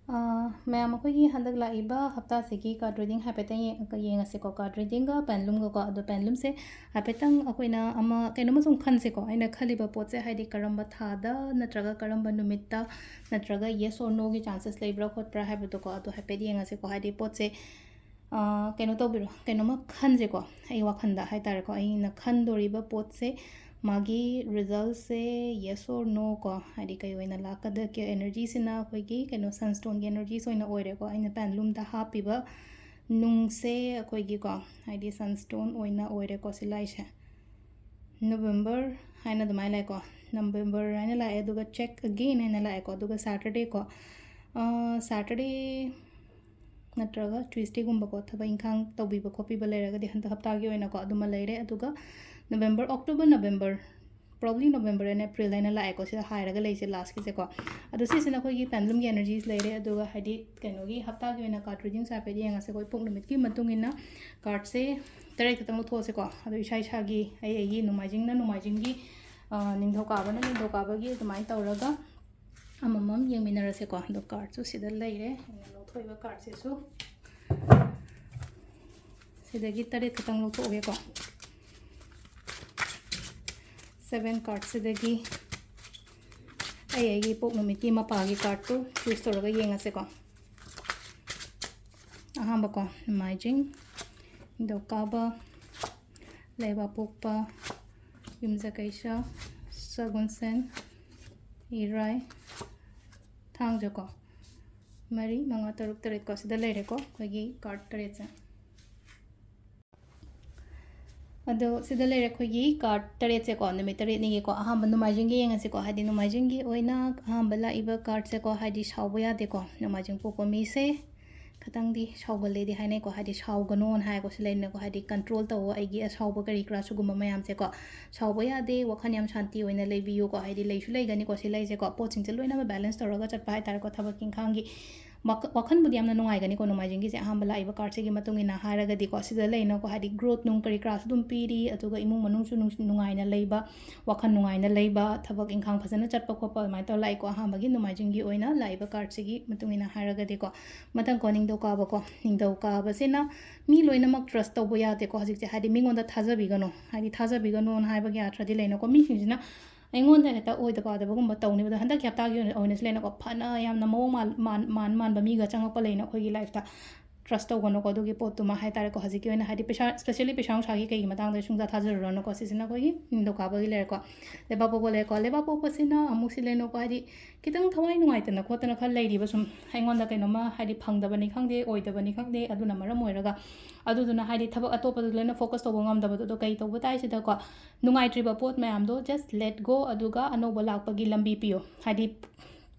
ma'am अखोई हंदक लाइबा हफ्ता से की कार्ड रीडिंग हाइपेटंग येंगसेको कार्ड रीडिंग का पेंडुलम को अदो पेंडुलम से हाइपेटंग अखोइना अमा कैनोमा सुम खनसेको आइना खलिबा पोचे हाइदि करंबा थादा नत्रगा करंबा नुमित्ता नत्रगा येस और नो की चांसेस लेब्रा खोटप्रा हाइबदोको अदो हाइपेट येंगसेको हाइदि पोचे कैनो तौबिरो कैनोमा खनसेको आई वाखंदा हाइतारेको आइना खनदोरिबा पोचे मागी रिजल्ट से येस और नो को हाइदि कई ओइना लाकद के एनर्जी सिना अखोइगी कैनो सनस्टोन की एनर्जी सोइना ओइरेको आइना पेंडुलम दा हापिबा नुंग से अखोइगी को हाइदि सनस्टोन ओइना ओइरेको सिलाइसे नवंबर हाइना दमाइ लाइको नवंबर हाइना लाए दुगा चेक अगेन हाइना लाएको दुगा सैटरडे को सैटरडे नत्रगा ट्यूसडे गुम्बको थबा इंखांग तौबिबा खोपिबा लेरगदि हंत हप्तागी ओइनाको अदुमा लेरे अदुगा November October November probably November and April है लाएको से हायरगा लेसे लास्ट की सेको अदो सिसिना कोई पेंडुलम की एनर्जीज लेरे अदुगा हाइदि कैनोगी हफ्ता की ओइना कार्ड रीडिंग सापे येंगा से कोई पुक लिमिट की मतुंगिना कार्ड से तरे खतंग थो सेको अदो इसा इसागी आई नुमाइजिंग की निंधोकाबना निंधोकाबगी दुमाइ तौरगा अममम येंमिनरसेको अदो कार्ड सु सिदा लेरे लोथोइबा कार्ड से सु सिदगी तरे खतंग लोथोगेको 7 कार्ड सिदगी आई पोक नुमित की मपागी कार्ड तो चूज तौरगा येंगसेको अहांबको नुमाइजिंग निंधोकाबा लेबा पोकपा युमजाकैसा सगुनसेन इराय थांजको मरी मंगा तरुक तरेट को सिदा लेरेको कोई कार्ड तरेट से अदो सिदा लेरे खोगी कार्ड तरेट से को नुमित तरेट निगे को अहांब नुमाइजिंग येंगसे को हाइदि नुमाइजिंग की ओइना अहांब लाइबा कार्ड से को हाइदि सावबो यादे को नुमाइजिंग पोको मी से खतंगदी सावगलेदि हाइने को हाइदि सावगनोन हाइ को सिलेने को हाइदि कंट्रोल तव आइगी असावबो करी क्रा सुगुम मयाम से को सावबो यादे वखन याम शांति ओइना लेबियो को हाइदि लेसु लेगनी को सिलाइसे को पोचिंग से लोइना बैलेंस तौरगा चटपा हाइ तार को थबक किंखांगी वखन बुदी यामना नुंगाइगनी को नुमाइजिंग से अहांब लाइबा कार्ड से की मतुंगिना हारगदी को सिदा लेनो को हाइदि ग्रोथ नुंग करी क्रा सुदुम पीरी अतुगा इमुंग मनुंग सु नुंगाइना लेबा वखन नुंगाइना लेबा थबक इंखांग फसना चटपा खोपा माइ तो लाइको अहांबगी नुमाइजिंग की ओइना लाइबा कार्ड से की मतुंगिना हारगदी को मतंग को निंदौ काबसेना मी लोइनमक ट्रस्ट तौबो यादे को हजिक से हाइदि मिंगोंदा थाजबिगनो हाइबगी आथ्रदि लेनो को मी सिंजिना अꯩꯉꯣꯟꯗ ꯍꯦꯛꯇ ꯑꯣꯏꯗ ꯄꯥꯗꯕꯒꯨꯝꯕ ꯇꯧꯅꯤꯕꯗꯣ ꯍꯟꯗꯛꯀꯤ ꯍꯞꯇꯥꯒꯤ ꯑꯣꯏꯅꯁꯨ ꯂꯩꯅꯀꯣ ꯐꯅ ꯌꯥꯝꯅ ꯃꯑꯣꯡ ꯃꯥꯟꯕ ꯃꯤꯒ ꯆꯪꯉꯛꯄ ꯂꯩꯅ ꯑꯩꯈꯣꯏꯒꯤ ꯂꯥꯏꯐꯇ ट्रस्ट तौगनोको अदुगी पोतुमा हाइतारेको हजिकी ओइना हाइदि पैसा स्पेशली पैसा नुंसागी कई मतांग सुंजा थाजरनोको सिसिना कोई निंदोकाबगी लेरेको लेबापोको लेरेको लेबापोपसिना अमुक सिलेनोको हाइदि कितंग थवाई नुंगाइतना खोतना खल लेरिबा सुम अइंगोंदा कैनोमा हाइदि फंगदबनी खंगदे ओइदबनी खंगदे अदुना मरम ओइरगा अदुदुना हाइदि थबक अतोपदु लेना focus तौबो ngamdabado do kai taubo taisida ko nungaitriba pot mayamdo just let go aduga anoba lakpagi lambi piyo haidi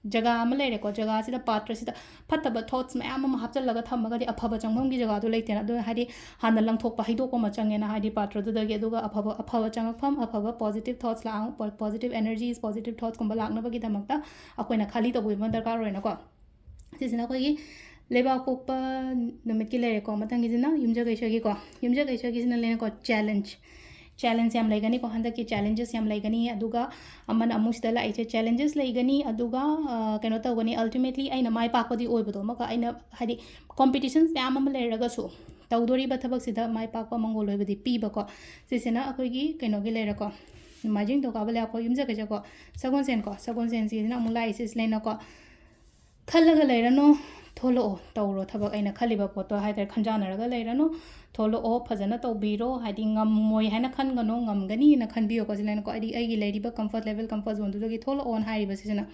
जगह अमा लेरेको जगह सिदा पात्र सिदा फत्तब थॉट्स मैम अमा हापचलगा थमगदि अफब चंगमगी जगह दो लेतेना दो हादि हाना लंगथोकपा हिदोकपा चंगेना हादि पात्र दुदगी अदुगा अफब चंगफम अफब पॉजिटिव थॉट्स ला पॉजिटिव एनर्जीज पॉजिटिव थॉट्स कुंबा लाकनबगी दमकता अखोइना खाली तबुइबा दरकार होइनाको सिसिना कोई लेबा पोकपा नुमित की लेरेको मतंगिजना युमजगैसगी सिना लेनेको चैलेंज याम लेगनी को हंदक की चैलेंजेस याम लेगनी अदुगा अमन अमुसदा लाइचे चैलेंजेस लेगनी अदुगा कैनो तौगनी अल्टीमेटली आइना माइ पाकपदी ओइबदो मका आइना हादि कॉम्पिटिशन्स याम अम लेरगसु तौदोरिबा थबक सिदा माइ पाकपा मंगोल ओइबदी पीबको सिसिना अखोइगी कैनोगी लेरको माइजिंग तोकाबा लेको युमजगैसको सगोनसेन सिना अमु लाइसिस लेनको खलगा लेरनो थोलो तौरो थबक आइना खलिबा पोतो हाइदर खंजानरगा लेरनो थोलो फजना तौबीरो हाइदि ngमोय हाइना खनगनो ngमगनी ना खनबियो को जिलेन को आइगी लेरिबा कंफर्ट लेवल कंफर्ट जोन दुदगी थोलो ऑन हाइरिबा सिना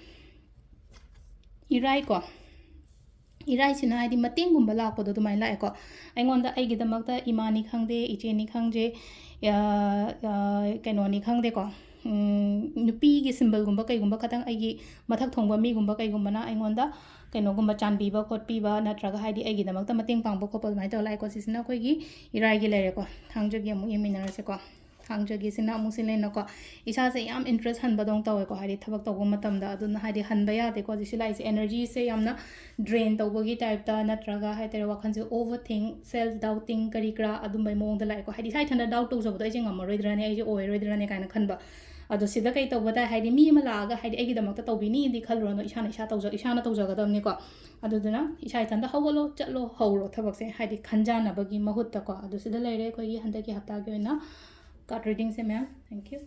इराई सिना हाइदि मतेंगुंबा लापदो दुमाइ लाएको अइंगोंदा आइगिदमकता इमानी खंगदे इचेनी खंगजे कैनोनी खंगदे को नुपीगी सिंबलगुंबा कईगुंबा खतंग आइगी मथक थोंबा मीगुंबा कईगुंबना अइंगोंदा कैनोगुंबा चानबीबा खोटपीबा नत्रगा हाइदि आइगिदमकता मतेंग पांगबा खोपा दुमाइ तो लाइको सिसिना कोइगी इराइगी लेरेको थांगजगी अमु येमिनरसेको थांगजगी सिना अमु सिलेनको इसा से याम इंटरेस्ट हनबदोंग तवेको हाइदि थबक तौबो मतमदा अदुना हाइदि हनबा यादेको जिसिलाइस एनर्जी से यामना ड्रेन तौबगी टाइपता नत्रगा हाइतरे वखनसे ओवरथिंक सेल्फ डाउटिंग करी क्रा अदुमबै मोंगदा लाइको हाइदि साइ थंदा डाउट तौजबदो आइजे ngमरोइद्राने आइजे ओइरोइद्राने काइना खनबा ꯑꯗꯣ ꯁꯤꯗ ꯀꯩ ꯇꯧꯕ ꯇꯥꯏ ꯍꯥꯏꯗꯤ ꯃꯤ ꯑꯃ ꯂꯥꯛꯑꯒ ꯍꯥꯏꯗꯤ ꯑꯩꯒꯤꯗꯃꯛꯇ ꯇꯧꯕꯤꯅꯤꯗꯤ ꯈꯜꯂꯨꯔꯅꯨ ꯏꯁꯥꯅ ꯇꯧꯖꯒꯗꯕꯅꯤꯀꯣ ꯑꯗꯨꯗꯨꯅ ꯏꯁꯥ ꯏꯊꯟꯇ ꯍꯧꯒꯠꯂꯣ ꯆꯠꯂꯣ ꯍꯧꯔꯣ ꯊꯕꯛꯁꯦ ꯍꯥꯏꯗꯤ ꯈꯟꯖꯥꯟꯅꯕꯒꯤ ꯃꯍꯨꯠꯇꯀꯣ ꯑꯗꯨ ꯁꯤꯗ ꯂꯩꯔꯦ ꯑꯩꯈꯣꯏꯒꯤ ꯍꯟꯗꯛꯀꯤ ꯍꯞꯇꯥꯒꯤ ꯑꯣꯏꯅ ꯀꯥꯔꯠ ꯔꯤꯗꯤꯡꯁꯦ ꯃꯌꯥꯝ ꯊꯦꯡꯛ ꯌꯨ